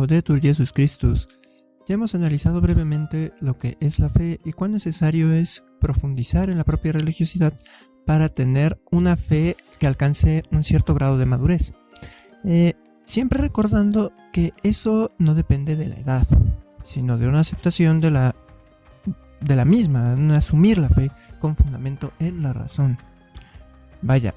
Laudetur Jesus Christus. Ya hemos analizado brevemente lo que es la fe y cuán necesario es profundizar en la propia religiosidad para tener una fe que alcance un cierto grado de madurez. Siempre recordando que eso no depende de la edad, sino de una aceptación de la misma, un asumir la fe con fundamento en la razón. Vaya,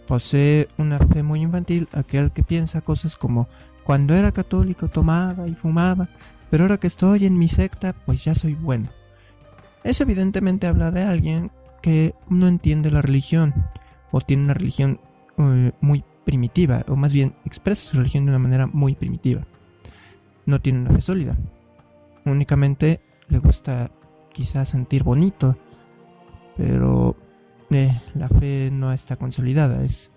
posee una fe muy infantil aquel que piensa cosas como: cuando era católico tomaba y fumaba, pero ahora que estoy en mi secta, pues ya soy bueno. Eso evidentemente habla de alguien que no entiende la religión, o tiene una religión muy primitiva, o más bien expresa su religión de una manera muy primitiva. No tiene una fe sólida. Únicamente le gusta quizás sentir bonito, pero la fe no está consolidada, es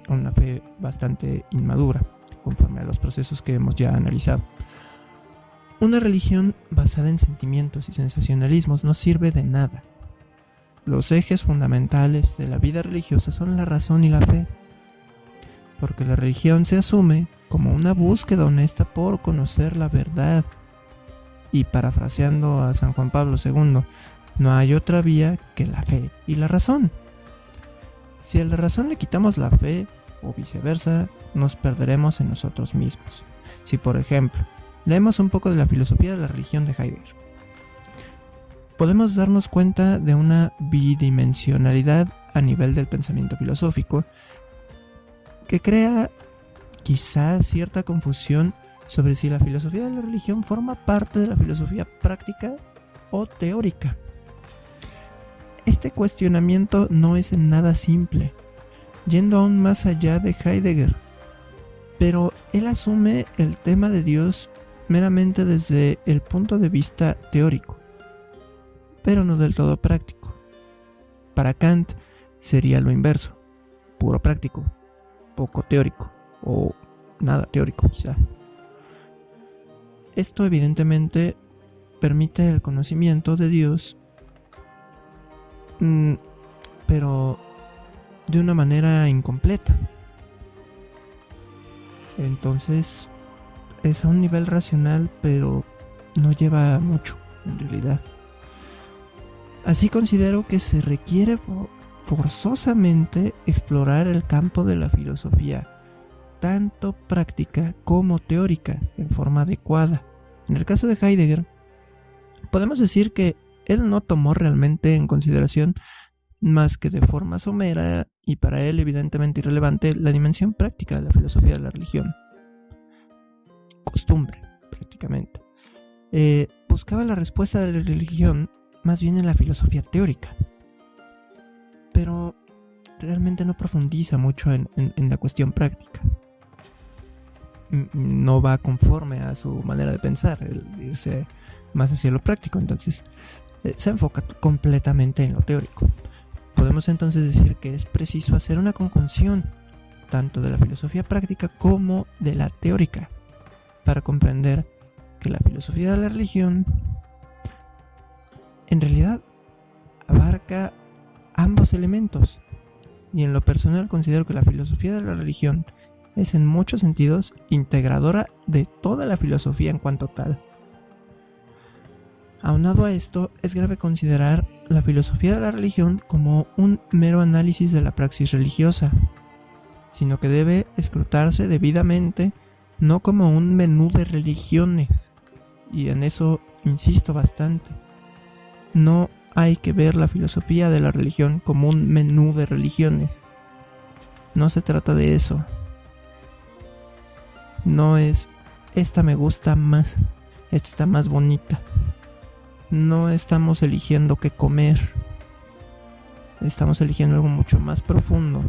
una fe bastante inmadura, conforme a los procesos que hemos ya analizado. Una religión basada en sentimientos y sensacionalismos no sirve de nada. Los ejes fundamentales de la vida religiosa son la razón y la fe, porque la religión se asume como una búsqueda honesta por conocer la verdad. Y parafraseando a San Juan Pablo II, no hay otra vía que la fe y la razón. Si a la razón le quitamos la fe, o viceversa, nos perderemos en nosotros mismos. Si, por ejemplo, leemos un poco de la filosofía de la religión de Heidegger, podemos darnos cuenta de una bidimensionalidad a nivel del pensamiento filosófico que crea quizás cierta confusión sobre si la filosofía de la religión forma parte de la filosofía práctica o teórica. Este cuestionamiento no es en nada simple, yendo aún más allá de Heidegger, pero él asume el tema de Dios meramente desde el punto de vista teórico, pero no del todo práctico. Para Kant sería lo inverso, puro práctico, poco teórico, o nada teórico quizá. Esto evidentemente permite el conocimiento de Dios, pero de una manera incompleta. Entonces es a un nivel racional, pero no lleva mucho en realidad. Así considero que se requiere forzosamente explorar el campo de la filosofía, tanto práctica como teórica, en forma adecuada. En el caso de Heidegger, podemos decir que él no tomó realmente en consideración, más que de forma somera y para él evidentemente irrelevante, la dimensión práctica de la filosofía de la religión. Costumbre, prácticamente. Buscaba la respuesta de la religión más bien en la filosofía teórica, pero realmente no profundiza mucho en la cuestión práctica. No va conforme a su manera de pensar, el irse más hacia lo práctico, entonces se enfoca completamente en lo teórico. Podemos entonces decir que es preciso hacer una conjunción tanto de la filosofía práctica como de la teórica para comprender que la filosofía de la religión en realidad abarca ambos elementos, y en lo personal considero que la filosofía de la religión es en muchos sentidos integradora de toda la filosofía en cuanto tal. Aunado a esto, es grave considerar la filosofía de la religión como un mero análisis de la praxis religiosa, sino que debe escrutarse debidamente, no como un menú de religiones, y en eso insisto bastante. No hay que ver la filosofía de la religión como un menú de religiones. No se trata de eso. No es, esta me gusta más, esta está más bonita. No estamos eligiendo qué comer. Estamos eligiendo algo mucho más profundo,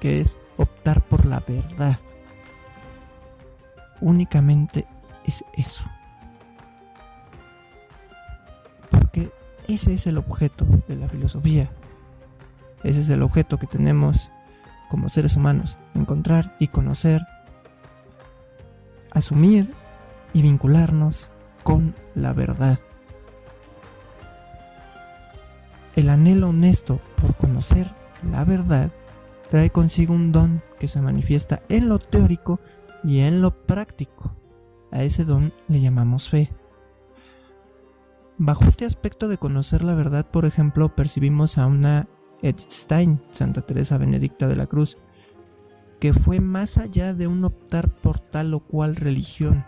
que es optar por la verdad. Únicamente es eso. Porque ese es el objeto de la filosofía. Ese es el objeto que tenemos como seres humanos: encontrar y conocer, asumir y vincularnos con la verdad. El anhelo honesto por conocer la verdad trae consigo un don que se manifiesta en lo teórico y en lo práctico. A ese don le llamamos fe. Bajo este aspecto de conocer la verdad, por ejemplo, percibimos a una Edith Stein, Santa Teresa Benedicta de la Cruz, que fue más allá de un optar por tal o cual religión.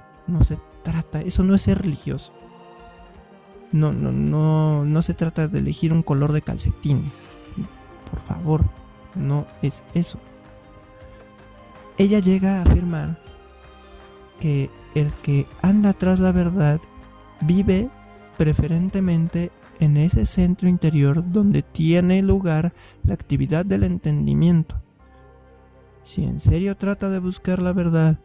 Eso no es ser religioso. No se trata de elegir un color de calcetines. Por favor, no es eso. Ella llega a afirmar que el que anda tras la verdad vive preferentemente en ese centro interior donde tiene lugar la actividad del entendimiento. Si en serio trata de buscar la verdad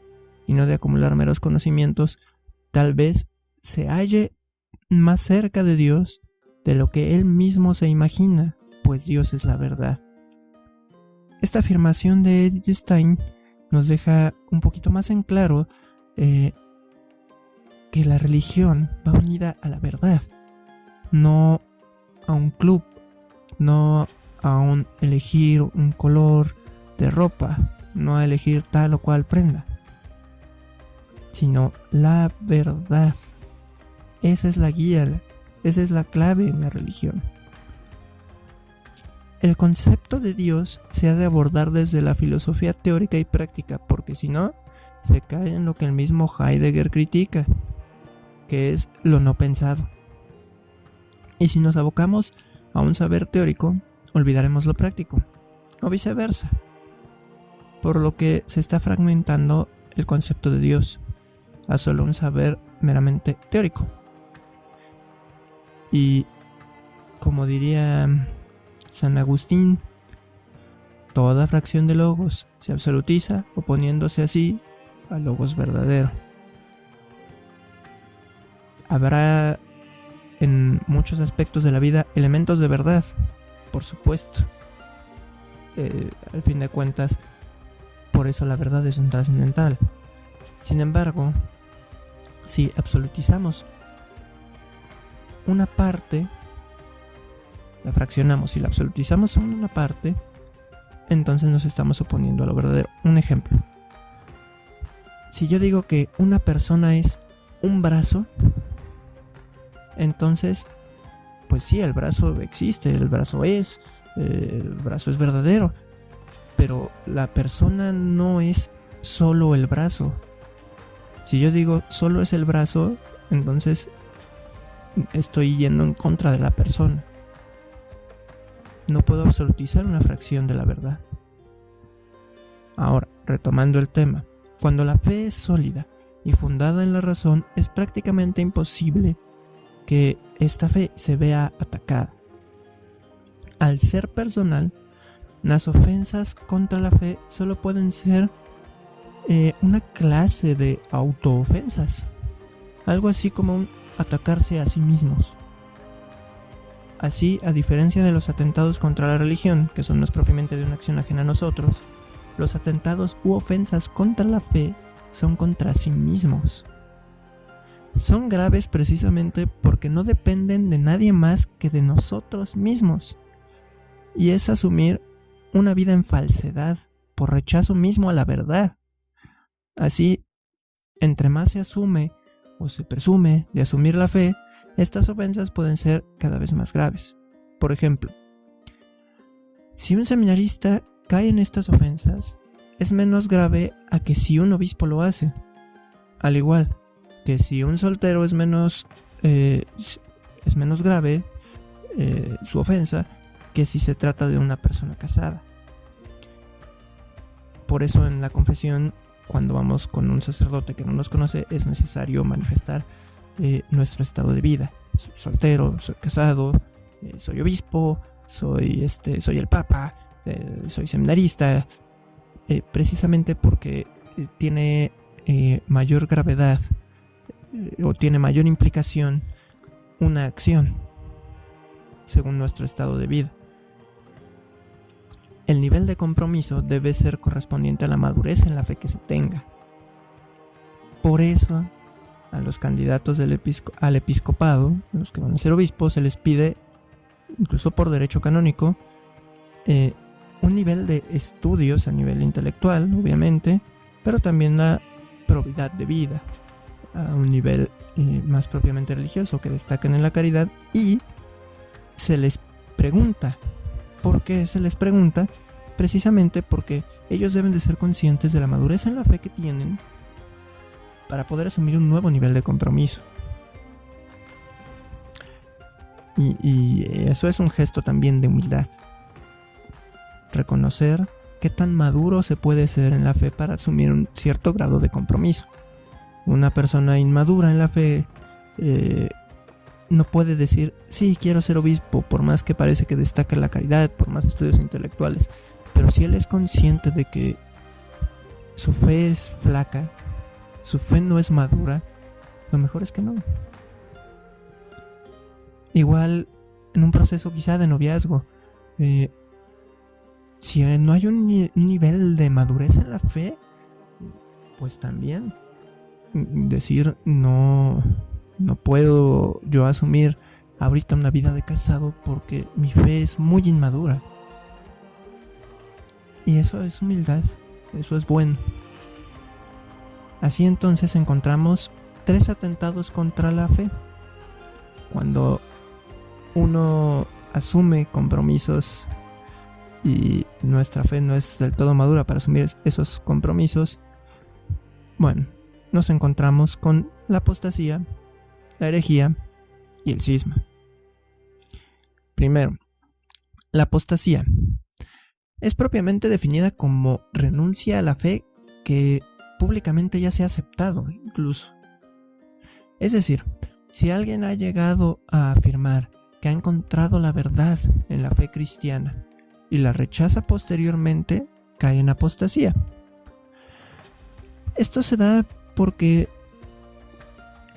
y no de acumular meros conocimientos, tal vez se halle más cerca de Dios de lo que él mismo se imagina, pues Dios es la verdad. Esta afirmación de Edith Stein nos deja un poquito más en claro que la religión va unida a la verdad, no a un club, no a un elegir un color de ropa, no a elegir tal o cual prenda, sino la verdad. Esa es la guía, esa es la clave en la religión. El concepto de Dios se ha de abordar desde la filosofía teórica y práctica, porque si no, se cae en lo que el mismo Heidegger critica, que es lo no pensado. Y si nos abocamos a un saber teórico, olvidaremos lo práctico, o viceversa, por lo que se está fragmentando el concepto de Dios a solo un saber meramente teórico. Y como diría San Agustín, toda fracción de logos se absolutiza oponiéndose así al logos verdadero. Habrá en muchos aspectos de la vida elementos de verdad, por supuesto. Al fin de cuentas, por eso la verdad es un trascendental. Sin embargo, si absolutizamos una parte, la fraccionamos y la absolutizamos en una parte, entonces nos estamos oponiendo a lo verdadero. Un ejemplo: si yo digo que una persona es un brazo, entonces, pues sí, el brazo existe, el brazo es verdadero, pero la persona no es solo el brazo. Si yo digo solo es el brazo, entonces estoy yendo en contra de la persona. No puedo absolutizar una fracción de la verdad. Ahora, retomando el tema, cuando la fe es sólida y fundada en la razón, es prácticamente imposible que esta fe se vea atacada. Al ser personal, las ofensas contra la fe solo pueden ser una clase de autoofensas, algo así como un atacarse a sí mismos. Así, a diferencia de los atentados contra la religión, que son no es propiamente de una acción ajena a nosotros, los atentados u ofensas contra la fe son contra sí mismos. Son graves precisamente porque no dependen de nadie más que de nosotros mismos, y es asumir una vida en falsedad por rechazo mismo a la verdad. Así, entre más se asume o se presume de asumir la fe, estas ofensas pueden ser cada vez más graves. Por ejemplo, si un seminarista cae en estas ofensas, es menos grave a que si un obispo lo hace. Al igual que si un soltero es menos grave su ofensa que si se trata de una persona casada. Por eso en la confesión, cuando vamos con un sacerdote que no nos conoce, es necesario manifestar nuestro estado de vida. Soy soltero, soy casado, soy obispo, soy el papa, soy seminarista, precisamente porque tiene mayor gravedad o tiene mayor implicación una acción según nuestro estado de vida. El nivel de compromiso debe ser correspondiente a la madurez en la fe que se tenga. Por eso, a los candidatos al episcopado, los que van a ser obispos, se les pide, incluso por derecho canónico, un nivel de estudios a nivel intelectual, obviamente, pero también la probidad de vida. a un nivel más propiamente religioso, que destacan en la caridad, y se les pregunta. ¿Por qué se les pregunta? Precisamente porque ellos deben de ser conscientes de la madurez en la fe que tienen para poder asumir un nuevo nivel de compromiso. Y eso es un gesto también de humildad. Reconocer qué tan maduro se puede ser en la fe para asumir un cierto grado de compromiso. Una persona inmadura en la fe no puede decir, sí, quiero ser obispo, por más que parece que destaca la caridad, por más estudios intelectuales. Pero si él es consciente de que su fe es flaca, su fe no es madura, lo mejor es que no. Igual en un proceso quizá de noviazgo, si no hay un nivel de madurez en la fe, pues también decir no puedo yo asumir ahorita una vida de casado porque mi fe es muy inmadura. Y eso es humildad, eso es bueno. Así entonces encontramos 3 atentados contra la fe. Cuando uno asume compromisos y nuestra fe no es del todo madura para asumir esos compromisos, bueno, nos encontramos con la apostasía, la herejía y el cisma. Primero, la apostasía es propiamente definida como renuncia a la fe que públicamente ya se ha aceptado, incluso. Es decir, si alguien ha llegado a afirmar que ha encontrado la verdad en la fe cristiana y la rechaza posteriormente, cae en apostasía. Esto se da porque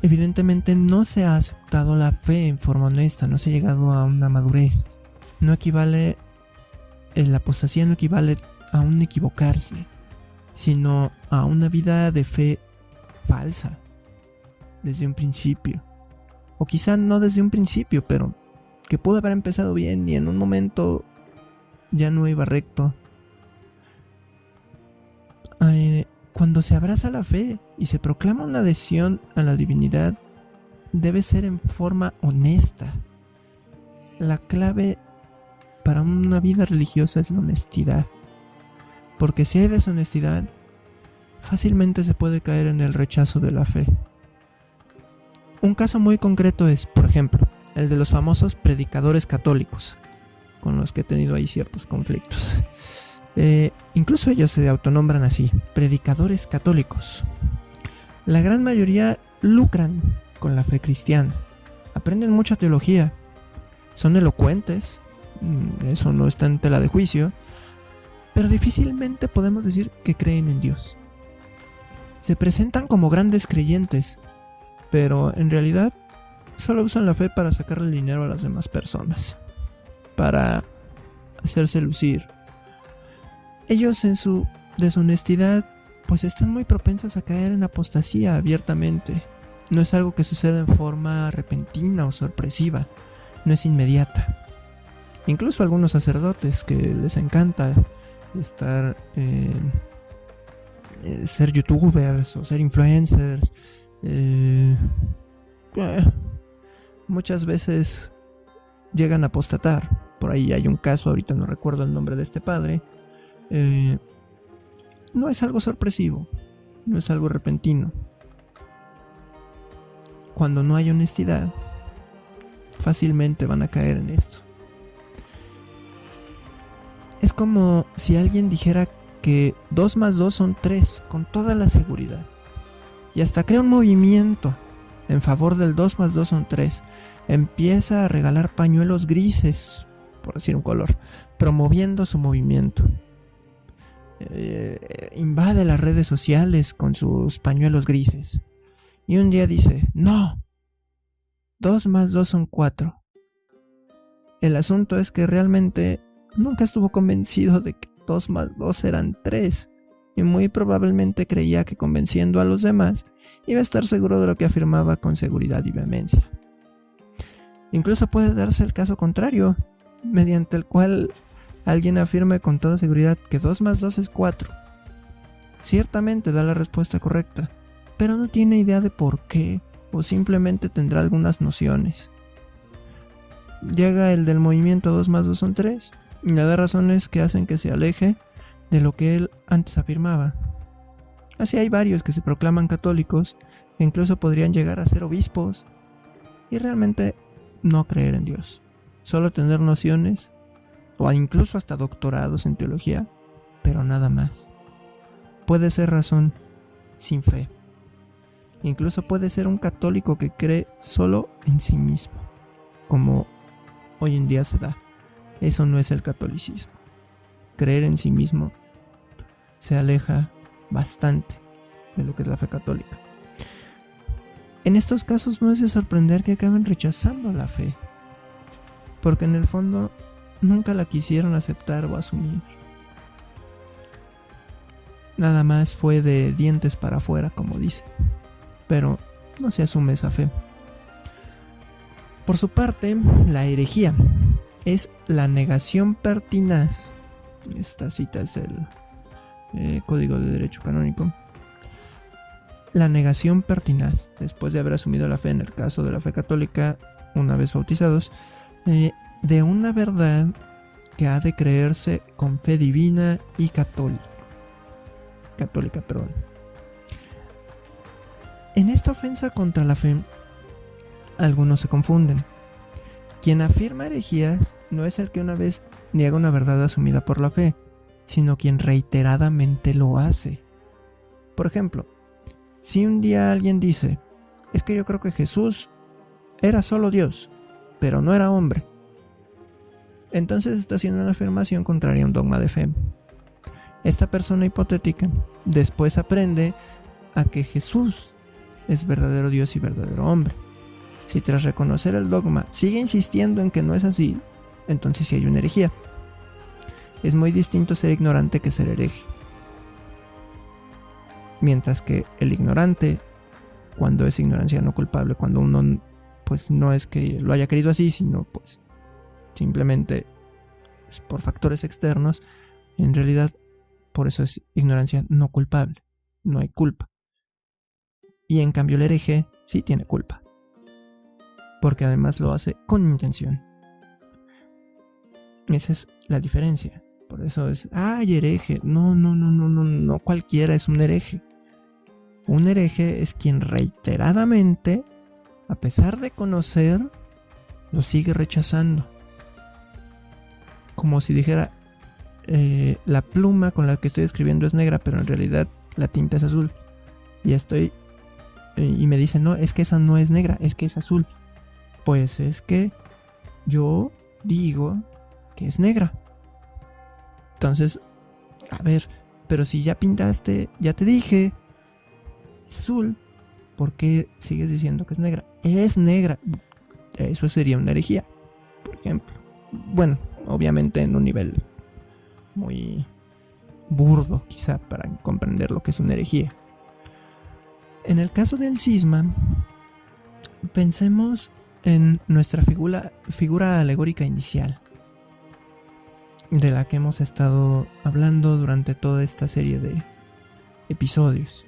evidentemente no se ha aceptado la fe en forma honesta, no se ha llegado a una madurez. La apostasía no equivale a un equivocarse, sino a una vida de fe falsa desde un principio. O quizá no desde un principio, pero que pudo haber empezado bien y en un momento ya no iba recto. Cuando se abraza la fe y se proclama una adhesión a la divinidad, debe ser en forma honesta. La clave para una vida religiosa es la honestidad, porque si hay deshonestidad, fácilmente se puede caer en el rechazo de la fe. Un caso muy concreto es, por ejemplo, el de los famosos predicadores católicos, con los que he tenido ahí ciertos conflictos. Incluso ellos se autonombran así, predicadores católicos. La gran mayoría lucran con la fe cristiana, aprenden mucha teología, son elocuentes, eso no está en tela de juicio, pero difícilmente podemos decir que creen en Dios. Se presentan como grandes creyentes, pero en realidad solo usan la fe para sacarle dinero a las demás personas, para hacerse lucir. Ellos en su deshonestidad pues están muy propensos a caer en apostasía abiertamente. No es algo que suceda en forma repentina o sorpresiva, no es inmediata. Incluso algunos sacerdotes que les encanta estar ser youtubers o ser influencers, muchas veces llegan a apostatar. Por ahí hay un caso, ahorita no recuerdo el nombre de este padre. No es algo sorpresivo, no es algo repentino. Cuando no hay honestidad, fácilmente van a caer en esto. Es como si alguien dijera que 2 más 2 son 3 con toda la seguridad, y hasta crea un movimiento en favor del 2 más 2 son 3. Empieza a regalar pañuelos grises, por decir un color, promoviendo su movimiento. Invade las redes sociales con sus pañuelos grises. Y un día dice, no, 2 más 2 son 4. El asunto es que realmente nunca estuvo convencido de que 2 más 2 eran 3. Y muy probablemente creía que convenciendo a los demás iba a estar seguro de lo que afirmaba con seguridad y vehemencia. Incluso puede darse el caso contrario, mediante el cual alguien afirme con toda seguridad que 2 más 2 es 4. Ciertamente da la respuesta correcta, pero no tiene idea de por qué, o simplemente tendrá algunas nociones. Llega el del movimiento 2 más 2 son 3, y le da razones que hacen que se aleje de lo que él antes afirmaba. Así hay varios que se proclaman católicos, e incluso podrían llegar a ser obispos, y realmente no creer en Dios, solo tener nociones, o incluso hasta doctorados en teología, pero nada más. Puede ser razón sin fe. Incluso puede ser un católico que cree solo en sí mismo, como hoy en día se da. Eso no es el catolicismo. Creer en sí mismo se aleja bastante de lo que es la fe católica. En estos casos no es de sorprender que acaben rechazando la fe, porque en el fondo nunca la quisieron aceptar o asumir. Nada más fue de dientes para afuera, como dicen, pero no se asume esa fe. Por su parte, la herejía es la negación pertinaz. Esta cita es el Código de Derecho Canónico. La negación pertinaz, después de haber asumido la fe, en el caso de la fe católica, una vez bautizados, de una verdad que ha de creerse con fe divina y católica. En esta ofensa contra la fe, algunos se confunden. Quien afirma herejías no es el que una vez niega una verdad asumida por la fe, sino quien reiteradamente lo hace. Por ejemplo, si un día alguien dice, es que yo creo que Jesús era solo Dios, pero no era hombre, entonces está haciendo una afirmación contraria a un dogma de fe. Esta persona hipotética después aprende a que Jesús es verdadero Dios y verdadero hombre. Si tras reconocer el dogma sigue insistiendo en que no es así, entonces sí hay una herejía. Es muy distinto ser ignorante que ser hereje. Mientras que el ignorante, cuando es ignorancia no culpable, cuando uno pues no es que lo haya querido así, sino pues simplemente es por factores externos, en realidad por eso es ignorancia no culpable, no hay culpa. Y en cambio el hereje sí tiene culpa, porque además lo hace con intención. Esa es la diferencia. Por eso es, ¡ay, hereje! No cualquiera es un hereje. Un hereje es quien reiteradamente, a pesar de conocer, lo sigue rechazando. Como si dijera, la pluma con la que estoy escribiendo es negra, pero en realidad la tinta es azul. Y me dicen, no, es que esa no es negra, es que es azul. Pues es que yo digo que es negra. Entonces, a ver, pero si ya pintaste, ya te dije, es azul, ¿por qué sigues diciendo que es negra? Es negra. Eso sería una herejía, por ejemplo. Bueno, obviamente en un nivel muy burdo, quizá, para comprender lo que es una herejía. En el caso del cisma, pensemos en nuestra figura alegórica inicial, de la que hemos estado hablando durante toda esta serie de episodios.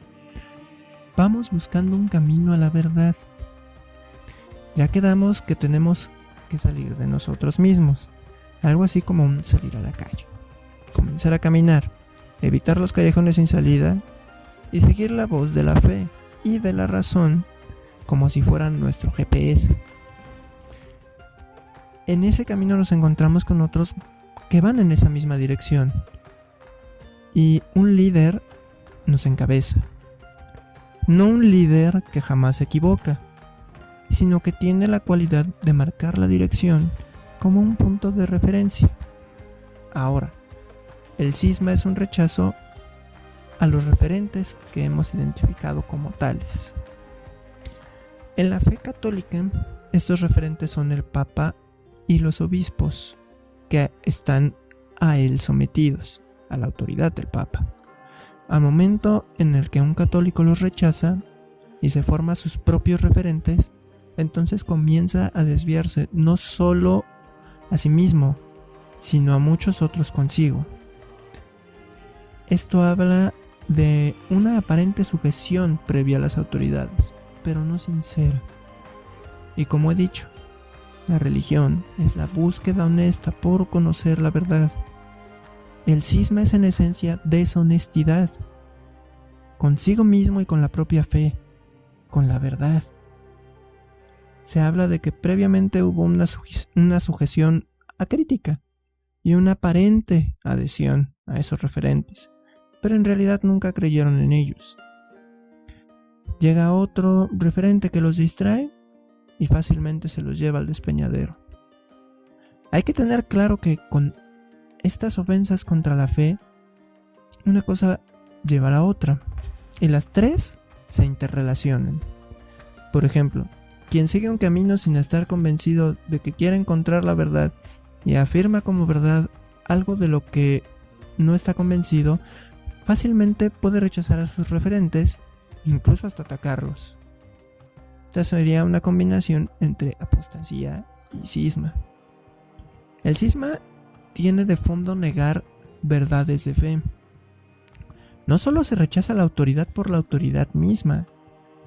Vamos buscando un camino a la verdad. Ya quedamos que tenemos que salir de nosotros mismos, algo así como salir a la calle, comenzar a caminar, evitar los callejones sin salida y seguir la voz de la fe y de la razón como si fueran nuestro GPS. En ese camino nos encontramos con otros que van en esa misma dirección y un líder nos encabeza. No un líder que jamás se equivoca, sino que tiene la cualidad de marcar la dirección como un punto de referencia. Ahora, el cisma es un rechazo a los referentes que hemos identificado como tales. En la fe católica, estos referentes son el Papa y los obispos, que están a él sometidos, a la autoridad del Papa. Al momento en el que un católico los rechaza y se forma sus propios referentes, entonces comienza a desviarse no solo a sí mismo, sino a muchos otros consigo. Esto habla de una aparente sujeción previa a las autoridades, pero no sincera. Y como he dicho, la religión es la búsqueda honesta por conocer la verdad. El cisma es en esencia deshonestidad, consigo mismo y con la propia fe, con la verdad. Se habla de que previamente hubo una sujeción acrítica y una aparente adhesión a esos referentes, pero en realidad nunca creyeron en ellos. Llega otro referente que los distrae y fácilmente se los lleva al despeñadero. Hay que tener claro que con estas ofensas contra la fe, una cosa lleva a la otra, y las tres se interrelacionan. Por ejemplo, quien sigue un camino sin estar convencido de que quiere encontrar la verdad y afirma como verdad algo de lo que no está convencido, fácilmente puede rechazar a sus referentes, incluso hasta atacarlos. Esta sería una combinación entre apostasía y cisma. El cisma tiene de fondo negar verdades de fe. No solo se rechaza la autoridad por la autoridad misma,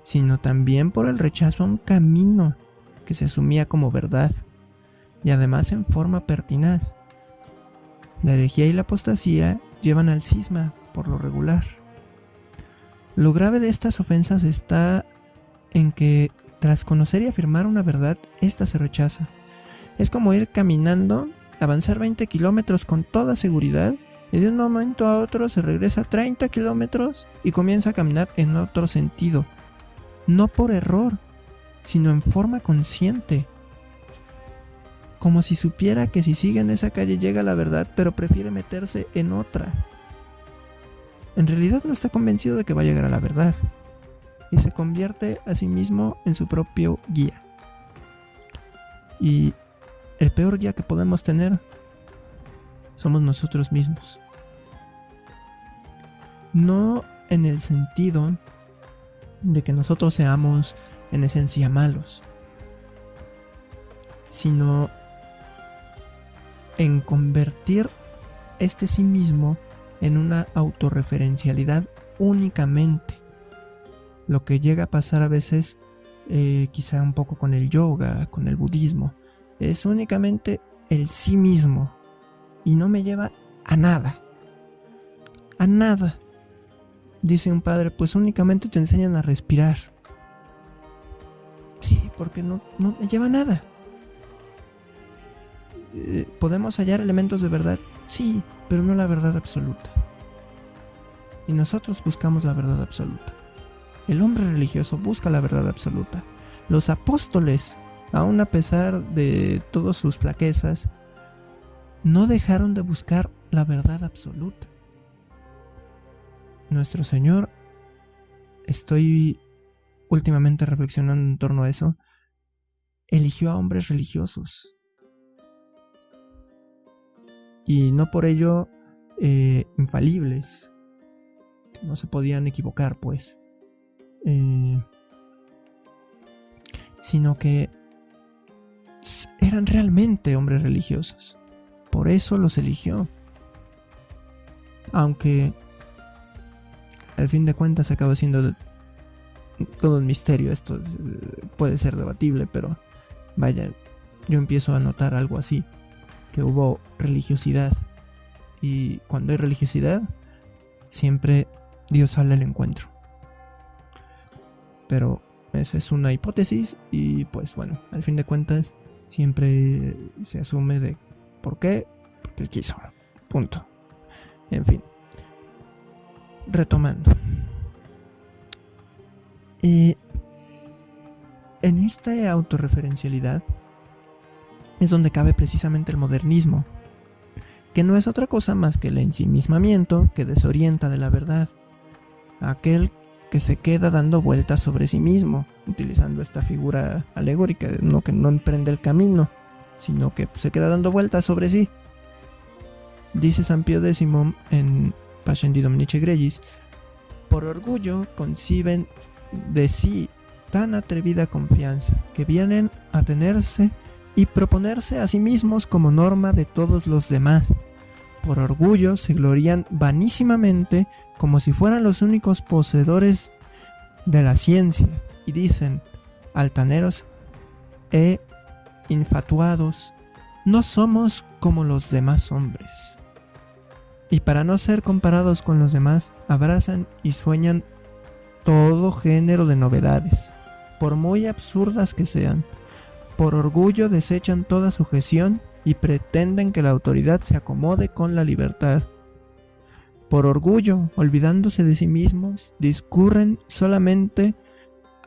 sino también por el rechazo a un camino que se asumía como verdad, y además en forma pertinaz. La herejía y la apostasía llevan al cisma por lo regular. Lo grave de estas ofensas está en que tras conocer y afirmar una verdad, esta se rechaza. Es como ir caminando, avanzar 20 kilómetros con toda seguridad, y de un momento a otro se regresa 30 kilómetros y comienza a caminar en otro sentido. No por error, sino en forma consciente. Como si supiera que si sigue en esa calle llega a la verdad, pero prefiere meterse en otra. En realidad no está convencido de que va a llegar a la verdad, y se convierte a sí mismo en su propio guía. Y el peor guía que podemos tener somos nosotros mismos. No en el sentido de que nosotros seamos en esencia malos, sino en convertir este sí mismo en una autorreferencialidad únicamente. Lo que llega a pasar a veces, quizá un poco con el yoga, con el budismo, es únicamente el sí mismo y no me lleva a nada. A nada. Dice un padre, pues únicamente te enseñan a respirar. Sí, porque no me lleva a nada. ¿Podemos hallar elementos de verdad? Sí, pero no la verdad absoluta. Y nosotros buscamos la verdad absoluta. El hombre religioso busca la verdad absoluta. Los apóstoles, aun a pesar de todas sus flaquezas, no dejaron de buscar la verdad absoluta. Nuestro Señor, estoy últimamente reflexionando en torno a eso, eligió a hombres religiosos. Y no por ello infalibles, que no se podían equivocar, pues. Sino que eran realmente hombres religiosos. Por eso los eligió. Aunque al fin de cuentas acaba siendo todo un misterio. Esto puede ser debatible, pero vaya, yo empiezo a notar algo así, que hubo religiosidad, y cuando hay religiosidad siempre Dios sale al encuentro. Pero esa es una hipótesis y pues bueno, al fin de cuentas siempre se asume de ¿por qué? Porque él quiso, punto. En fin, retomando, en esta autorreferencialidad es donde cabe precisamente el modernismo, que no es otra cosa más que el ensimismamiento que desorienta de la verdad, aquel que se queda dando vueltas sobre sí mismo, utilizando esta figura alegórica, no que no emprende el camino, sino que se queda dando vueltas sobre sí. Dice San Pío X en Pascendi Dominici Gregis: por orgullo conciben de sí tan atrevida confianza, que vienen a tenerse y proponerse a sí mismos como norma de todos los demás, por orgullo se glorían vanísimamente como si fueran los únicos poseedores de la ciencia y dicen, altaneros e infatuados, no somos como los demás hombres. Y para no ser comparados con los demás, abrazan y sueñan todo género de novedades, por muy absurdas que sean. Por orgullo desechan toda sujeción y pretenden que la autoridad se acomode con la libertad. Por orgullo, olvidándose de sí mismos, discurren solamente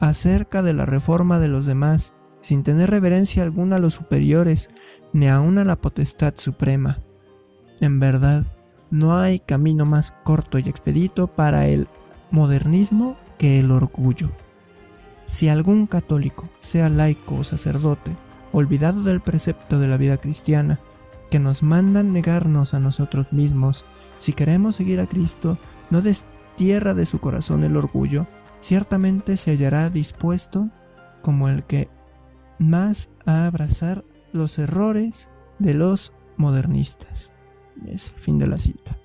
acerca de la reforma de los demás, sin tener reverencia alguna a los superiores, ni aun a la potestad suprema. En verdad, no hay camino más corto y expedito para el modernismo que el orgullo. Si algún católico, sea laico o sacerdote, olvidado del precepto de la vida cristiana, que nos mandan negarnos a nosotros mismos, si queremos seguir a Cristo, no destierra de su corazón el orgullo, ciertamente se hallará dispuesto, como el que más, a abrazar los errores de los modernistas. Es fin de la cita.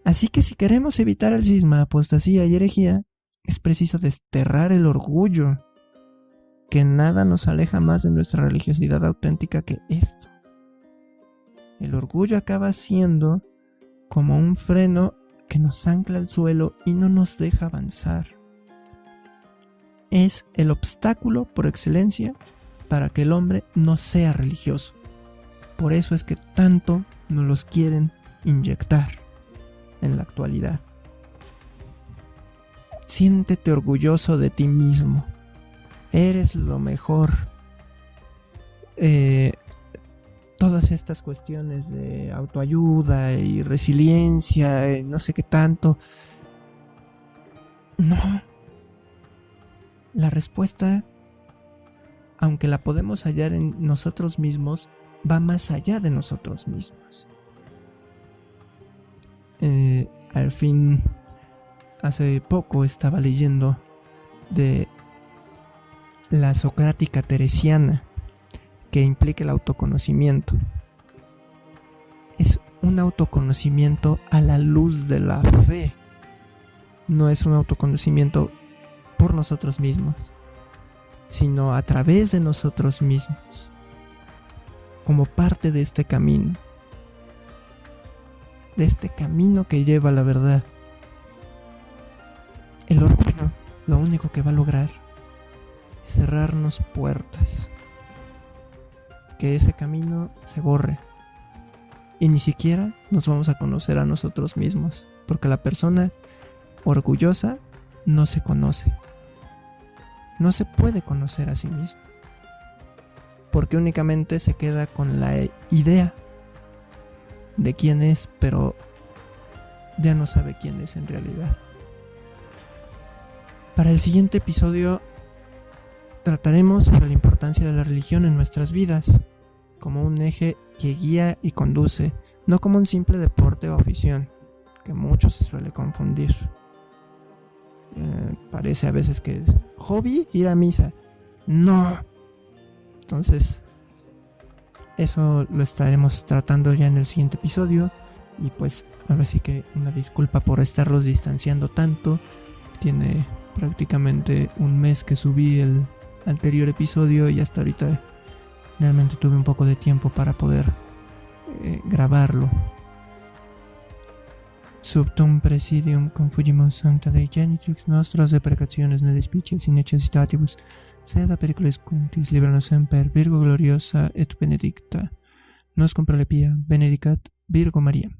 Así que si queremos evitar el cisma, apostasía y herejía, es preciso desterrar el orgullo, que nada nos aleja más de nuestra religiosidad auténtica que esto. El orgullo acaba siendo como un freno que nos ancla al suelo y no nos deja avanzar. Es el obstáculo por excelencia para que el hombre no sea religioso. Por eso es que tanto nos los quieren inyectar en la actualidad. Siéntete orgulloso de ti mismo. Eres lo mejor. Todas estas cuestiones de autoayuda y resiliencia, no sé qué tanto. No. La respuesta, aunque la podemos hallar en nosotros mismos, va más allá de nosotros mismos. Al fin, hace poco estaba leyendo de la socrática teresiana, que implica el autoconocimiento. Es un autoconocimiento a la luz de la fe. No es un autoconocimiento por nosotros mismos, sino a través de nosotros mismos, como parte de este camino que lleva a la verdad. El orgullo lo único que va a lograr es cerrarnos puertas, que ese camino se borre y ni siquiera nos vamos a conocer a nosotros mismos, porque la persona orgullosa no se conoce, no se puede conocer a sí mismo, porque únicamente se queda con la idea de quién es, pero ya no sabe quién es en realidad. Para el siguiente episodio trataremos sobre la importancia de la religión en nuestras vidas, como un eje que guía y conduce, no como un simple deporte o afición, que mucho se suele confundir. Parece a veces que es hobby ir a misa. No. Entonces, eso lo estaremos tratando ya en el siguiente episodio. Y pues ahora sí que una disculpa por estarlos distanciando tanto. Tiene prácticamente un mes que subí el anterior episodio y hasta ahorita realmente tuve un poco de tiempo para poder grabarlo. Subtum presidium confugimus sancta Dei genitrix nostros deprecationes ne despicias in necessitatibus, sed a periculis cunctis libera-nos semper Virgo gloriosa et benedicta. Nos compra le pia, benedicat Virgo Maria.